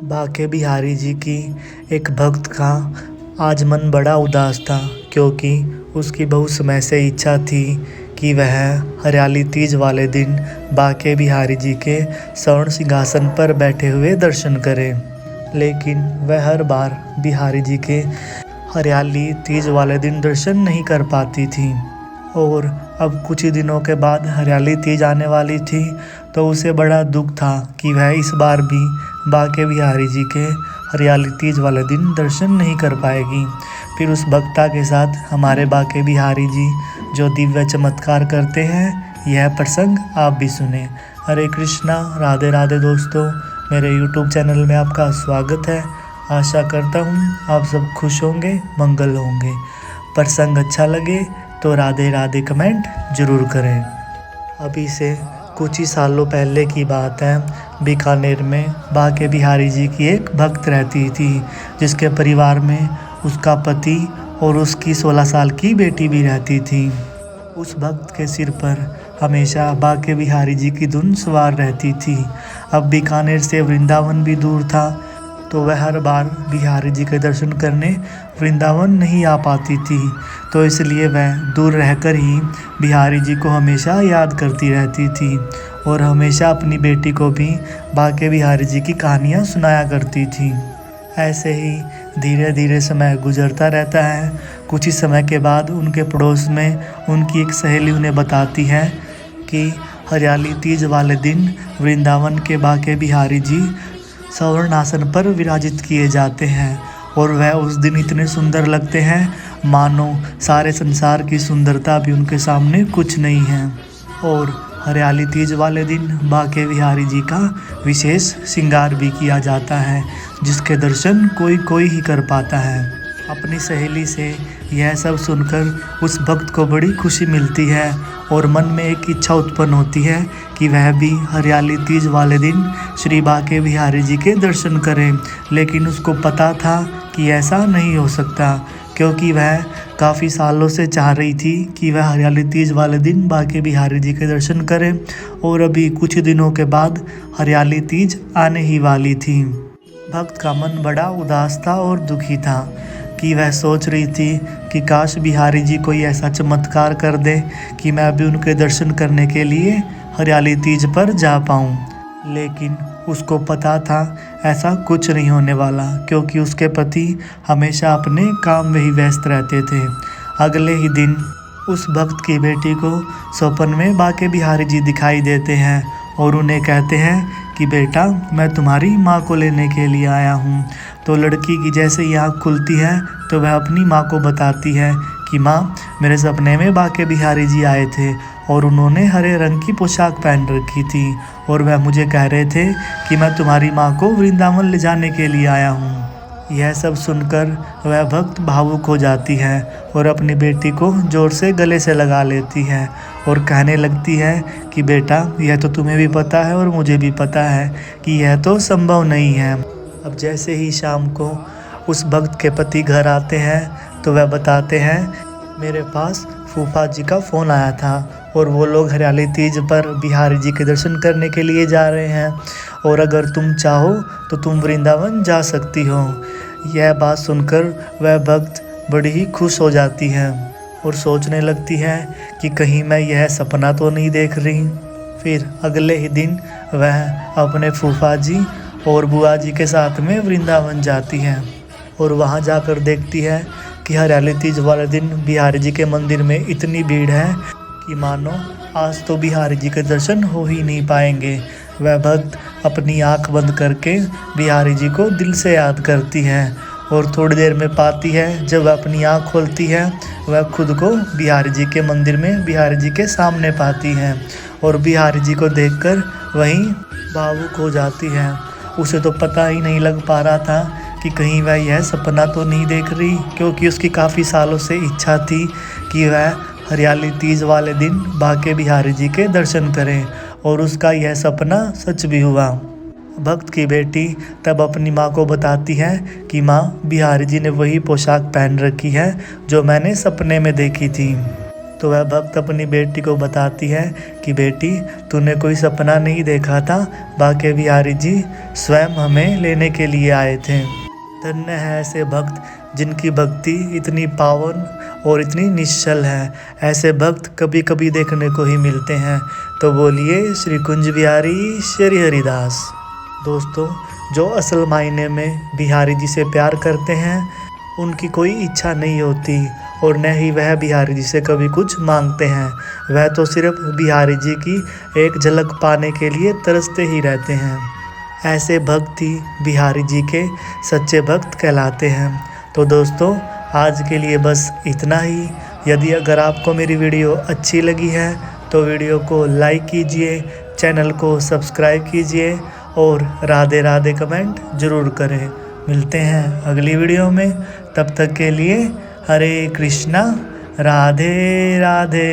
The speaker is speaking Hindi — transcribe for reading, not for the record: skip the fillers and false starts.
बाके बिहारी जी की एक भक्त का आज मन बड़ा उदास था, क्योंकि उसकी बहुत समय से इच्छा थी कि वह हरियाली तीज वाले दिन बाके बिहारी जी के स्वर्ण सिंहासन पर बैठे हुए दर्शन करे। लेकिन वह हर बार बिहारी जी के हरियाली तीज वाले दिन दर्शन नहीं कर पाती थी। और अब कुछ ही दिनों के बाद हरियाली तीज आने वाली थी, तो उसे बड़ा दुख था कि वह इस बार भी बाके बिहारी जी के हरियाली तीज वाले दिन दर्शन नहीं कर पाएगी। फिर उस भक्ता के साथ हमारे बाके बिहारी जी जो दिव्य चमत्कार करते हैं, यह प्रसंग आप भी सुने। हरे कृष्णा, राधे राधे दोस्तों, मेरे यूट्यूब चैनल में आपका स्वागत है। आशा करता हूँ आप सब खुश होंगे, मंगल होंगे। प्रसंग अच्छा लगे तो राधे राधे कमेंट ज़रूर करें। अभी से कुछ ही सालों पहले की बात है। बीकानेर में बाके बिहारी जी की एक भक्त रहती थी, जिसके परिवार में उसका पति और उसकी 16 साल की बेटी भी रहती थी। उस भक्त के सिर पर हमेशा बाके बिहारी जी की धुन सवार रहती थी। अब बीकानेर से वृंदावन भी दूर था, तो वह हर बार बिहारी जी के दर्शन करने वृंदावन नहीं आ पाती थी। तो इसलिए वह दूर रहकर ही बिहारी जी को हमेशा याद करती रहती थी और हमेशा अपनी बेटी को भी बाके बिहारी जी की कहानियाँ सुनाया करती थी। ऐसे ही धीरे धीरे समय गुजरता रहता है। कुछ ही समय के बाद उनके पड़ोस में उनकी एक सहेली उन्हें बताती है कि हरियाली तीज वाले दिन वृंदावन के बाके बिहारी जी स्वर्ण आसन पर विराजित किए जाते हैं और वह उस दिन इतने सुंदर लगते हैं, मानो सारे संसार की सुंदरता भी उनके सामने कुछ नहीं है। और हरियाली तीज वाले दिन बाके बिहारी जी का विशेष श्रृंगार भी किया जाता है, जिसके दर्शन कोई कोई ही कर पाता है। अपनी सहेली से यह सब सुनकर उस भक्त को बड़ी खुशी मिलती है और मन में एक इच्छा उत्पन्न होती है कि वह भी हरियाली तीज वाले दिन श्री बाके बिहारी जी के दर्शन करें। लेकिन उसको पता था कि ऐसा नहीं हो सकता, क्योंकि वह काफ़ी सालों से चाह रही थी कि वह हरियाली तीज वाले दिन बाके बिहारी जी के दर्शन करें, और अभी कुछ दिनों के बाद हरियाली तीज आने ही वाली थी। भक्त का मन बड़ा उदास था और दुखी था कि वह सोच रही थी कि काश बिहारी जी कोई ऐसा चमत्कार कर दे कि मैं भी उनके दर्शन करने के लिए हरियाली तीज पर जा पाऊँ। लेकिन उसको पता था ऐसा कुछ नहीं होने वाला, क्योंकि उसके पति हमेशा अपने काम में ही व्यस्त रहते थे। अगले ही दिन उस भक्त की बेटी को स्वप्न में बाके बिहारी जी दिखाई देते हैं और उन्हें कहते हैं कि बेटा, मैं तुम्हारी माँ को लेने के लिए आया हूँ। तो लड़की की जैसे ही आँख खुलती है तो वह अपनी माँ को बताती है कि माँ, मेरे सपने में बाके बिहारी जी आए थे और उन्होंने हरे रंग की पोशाक पहन रखी थी और वह मुझे कह रहे थे कि मैं तुम्हारी माँ को वृंदावन ले जाने के लिए आया हूँ। यह सब सुनकर वह भक्त भावुक हो जाती है और अपनी बेटी को जोर से गले से लगा लेती है और कहने लगती है कि बेटा, यह तो तुम्हें भी पता है और मुझे भी पता है कि यह तो संभव नहीं है। अब जैसे ही शाम को उस भक्त के पति घर आते हैं तो वह बताते हैं, मेरे पास फूफा जी का फ़ोन आया था और वो लोग हरियाली तीज पर बिहारी जी के दर्शन करने के लिए जा रहे हैं और अगर तुम चाहो तो तुम वृंदावन जा सकती हो। यह बात सुनकर वह भक्त बड़ी ही खुश हो जाती है और सोचने लगती है कि कहीं मैं यह सपना तो नहीं देख रही। फिर अगले ही दिन वह अपने फूफा जी और बुआ जी के साथ में वृंदावन जाती है और वहाँ जाकर देखती है कि हरियाली तीज वाले दिन बिहारी जी के मंदिर में इतनी भीड़ है कि मानो आज तो बिहारी जी के दर्शन हो ही नहीं पाएंगे। वह भक्त अपनी आंख बंद करके बिहारी जी को दिल से याद करती है और थोड़ी देर में पाती है, जब वह अपनी आँख खोलती है वह खुद को बिहारी जी के मंदिर में बिहारी जी के सामने पाती है और बिहारी जी को देखकर वहीं भावुक हो जाती है। उसे तो पता ही नहीं लग पा रहा था कि कहीं वह यह सपना तो नहीं देख रही, क्योंकि उसकी काफ़ी सालों से इच्छा थी कि वह हरियाली तीज वाले दिन बाके बिहारी जी के दर्शन करें और उसका यह सपना सच भी हुआ। भक्त की बेटी तब अपनी माँ को बताती है कि माँ, बिहारी जी ने वही पोशाक पहन रखी है जो मैंने सपने में देखी थी। तो वह भक्त अपनी बेटी को बताती है कि बेटी तूने कोई सपना नहीं देखा था, बांके बिहारी जी स्वयं हमें लेने के लिए आए थे। धन्य है ऐसे भक्त जिनकी भक्ति इतनी पावन और इतनी निश्चल है। ऐसे भक्त कभी कभी देखने को ही मिलते हैं। तो बोलिए श्री कुंज बिहारी श्री हरिदास। दोस्तों, जो असल मायने में बिहारी जी से प्यार करते हैं उनकी कोई इच्छा नहीं होती और न ही वह बिहारी जी से कभी कुछ मांगते हैं। वह तो सिर्फ बिहारी जी की एक झलक पाने के लिए तरसते ही रहते हैं। ऐसे भक्त ही बिहारी जी के सच्चे भक्त कहलाते हैं। तो दोस्तों, आज के लिए बस इतना ही। यदि अगर आपको मेरी वीडियो अच्छी लगी है तो वीडियो को लाइक कीजिए, चैनल को सब्सक्राइब कीजिए और राधे राधे कमेंट ज़रूर करें। मिलते हैं अगली वीडियो में, तब तक के लिए हरे कृष्णा, राधे राधे।